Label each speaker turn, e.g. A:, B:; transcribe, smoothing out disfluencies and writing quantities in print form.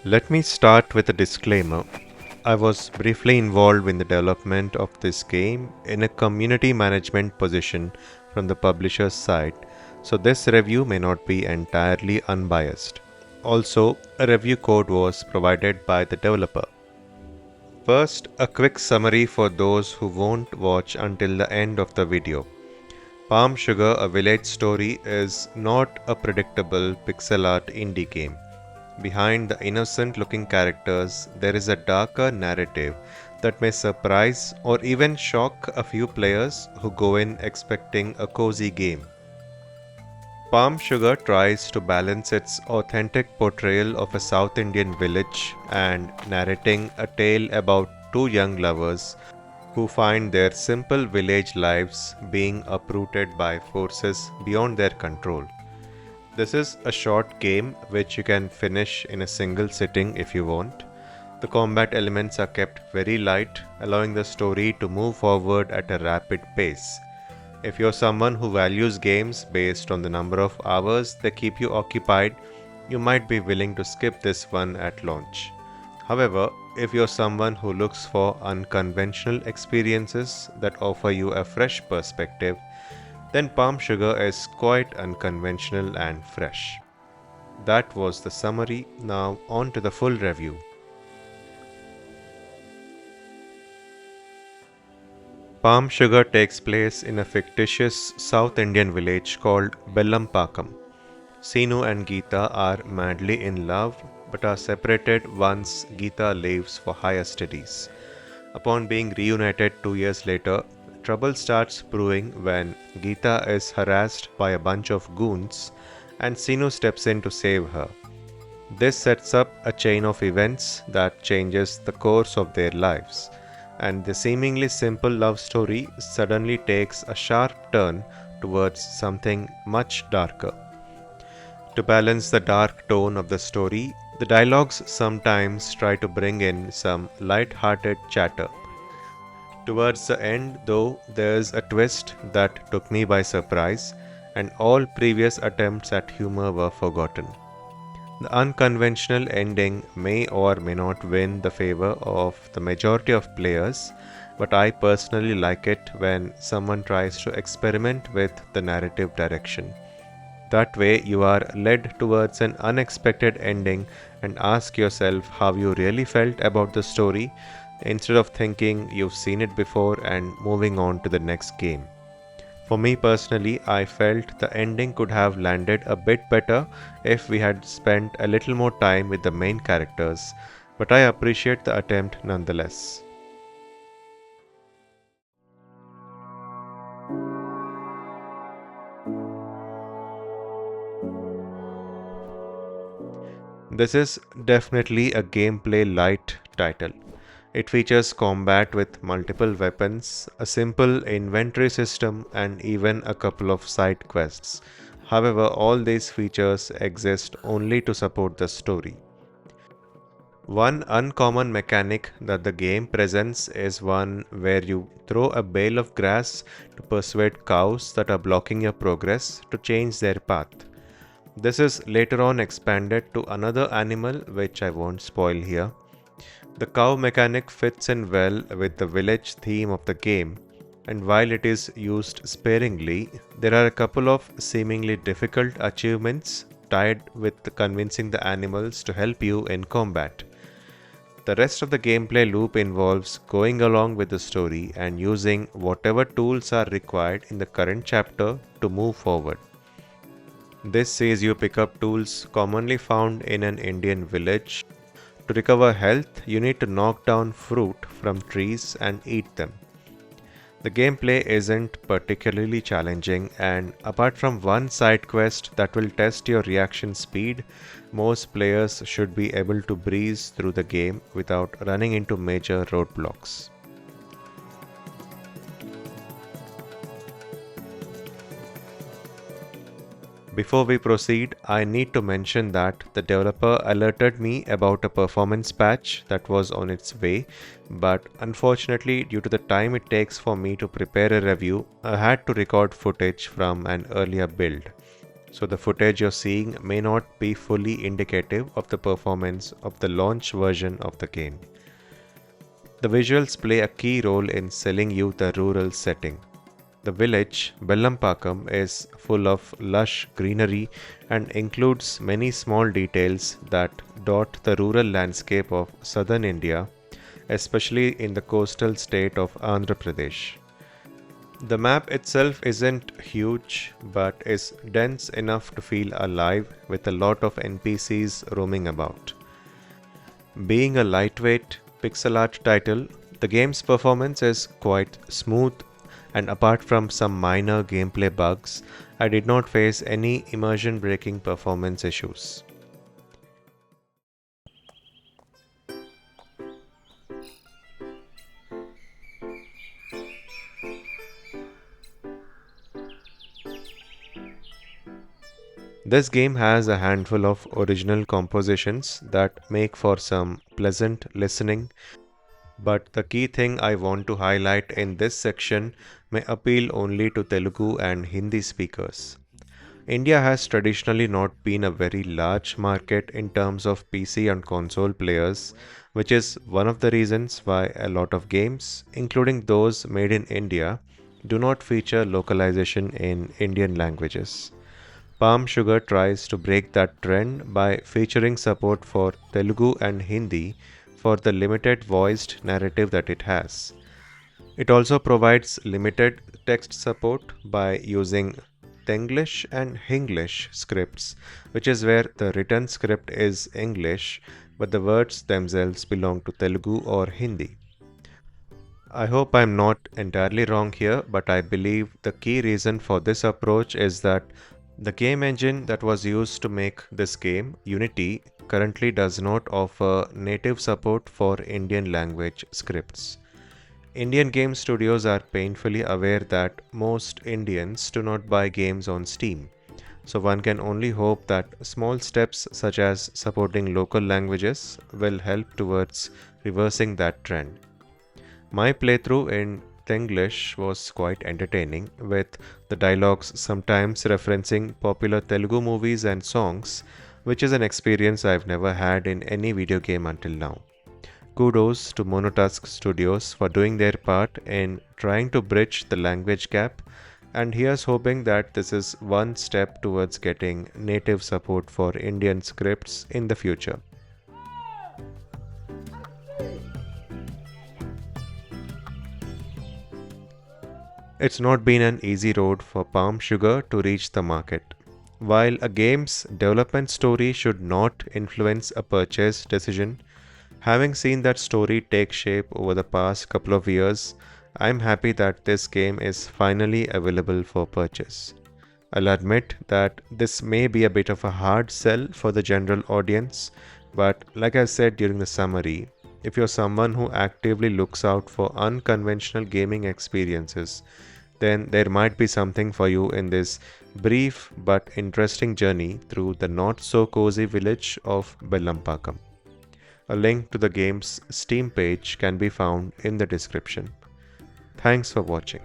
A: Let me start with a disclaimer. I was briefly involved in the development of this game in a community management position from the publisher's side, so this review may not be entirely unbiased. Also, a review code was provided by the developer. First, a quick summary for those who won't watch until the end of the video. Palm Sugar: A Village Story is not a predictable pixel art indie game. Behind the innocent looking characters, there is a darker narrative that may surprise or even shock a few players who go in expecting a cozy game. Palm Sugar tries to balance its authentic portrayal of a South Indian village and narrating a tale about two young lovers who find their simple village lives being uprooted by forces beyond their control. This is a short game which you can finish in a single sitting if you want. The combat elements are kept very light, allowing the story to move forward at a rapid pace. If you're someone who values games based on the number of hours they keep you occupied, you might be willing to skip this one at launch. However, if you're someone who looks for unconventional experiences that offer you a fresh perspective, then Palm Sugar is quite unconventional and fresh. That was the summary. Now on to the full review. Palm Sugar takes place in a fictitious South Indian village called Bellampakam. Sinu and Geeta are madly in love but are separated once Geeta leaves for higher studies. Upon being reunited 2 years later, trouble starts brewing when Geeta is harassed by a bunch of goons and Sinu steps in to save her. This sets up a chain of events that changes the course of their lives, and the seemingly simple love story suddenly takes a sharp turn towards something much darker. To balance the dark tone of the story, the dialogues sometimes try to bring in some light-hearted chatter. Towards the end, though, there's a twist that took me by surprise, and all previous attempts at humor were forgotten. The unconventional ending may or may not win the favor of the majority of players, but I personally like it when someone tries to experiment with the narrative direction. That way, you are led towards an unexpected ending and ask yourself how you really felt about the story instead of thinking you've seen it before and moving on to the next game. For me personally, I felt the ending could have landed a bit better if we had spent a little more time with the main characters, but I appreciate the attempt nonetheless. This is definitely a gameplay light title. It features combat with multiple weapons, a simple inventory system, and even a couple of side quests. However, all these features exist only to support the story. One uncommon mechanic that the game presents is one where you throw a bale of grass to persuade cows that are blocking your progress to change their path. This is later on expanded to another animal which I won't spoil here. The cow mechanic fits in well with the village theme of the game, and while it is used sparingly, there are a couple of seemingly difficult achievements tied with convincing the animals to help you in combat. The rest of the gameplay loop involves going along with the story and using whatever tools are required in the current chapter to move forward. This says you pick up tools commonly found in an Indian village. To recover health, you need to knock down fruit from trees and eat them. The gameplay isn't particularly challenging, and apart from one side quest that will test your reaction speed, most players should be able to breeze through the game without running into major roadblocks. Before we proceed, I need to mention that the developer alerted me about a performance patch that was on its way, but unfortunately, due to the time it takes for me to prepare a review, I had to record footage from an earlier build. so the footage you're seeing may not be fully indicative of the performance of the launch version of the game. The visuals play a key role in selling you the rural setting. The village, Bellampakam, is full of lush greenery and includes many small details that dot the rural landscape of southern India, especially in the coastal state of Andhra Pradesh. The map itself isn't huge but is dense enough to feel alive with a lot of NPCs roaming about. Being a lightweight pixel art title, the game's performance is quite smooth, and apart from some minor gameplay bugs, I did not face any immersion breaking performance issues. This game has a handful of original compositions that make for some pleasant listening, but the key thing I want to highlight in this section may appeal only to Telugu and Hindi speakers. India has traditionally not been a very large market in terms of PC and console players, which is one of the reasons why a lot of games, including those made in India, do not feature localization in Indian languages. Palm Sugar tries to break that trend by featuring support for Telugu and Hindi for the limited voiced narrative that it has. It also provides limited text support by using Tenglish and Hinglish scripts, which is where the written script is English but the words themselves belong to Telugu or Hindi. I hope I'm not entirely wrong here, but I believe the key reason for this approach is that the game engine that was used to make this game, Unity, currently does not offer native support for Indian language scripts. Indian game studios are painfully aware that most Indians do not buy games on Steam, so one can only hope that small steps such as supporting local languages will help towards reversing that trend. My playthrough in Tenglish was quite entertaining, with the dialogues sometimes referencing popular Telugu movies and songs, which is an experience I've never had in any video game until now. Kudos to Monotask Studios for doing their part in trying to bridge the language gap, and here's hoping that this is one step towards getting native support for Indian scripts in the future. It's not been an easy road for Palm Sugar to reach the market. While a game's development story should not influence a purchase decision, having seen that story take shape over the past couple of years, I'm happy that this game is finally available for purchase. I'll admit that this may be a bit of a hard sell for the general audience, but like I said during the summary, if you're someone who actively looks out for unconventional gaming experiences, then there might be something for you in this brief but interesting journey through the not so cozy village of Bellampakam. A link to the game's Steam page can be found in the description. Thanks for watching.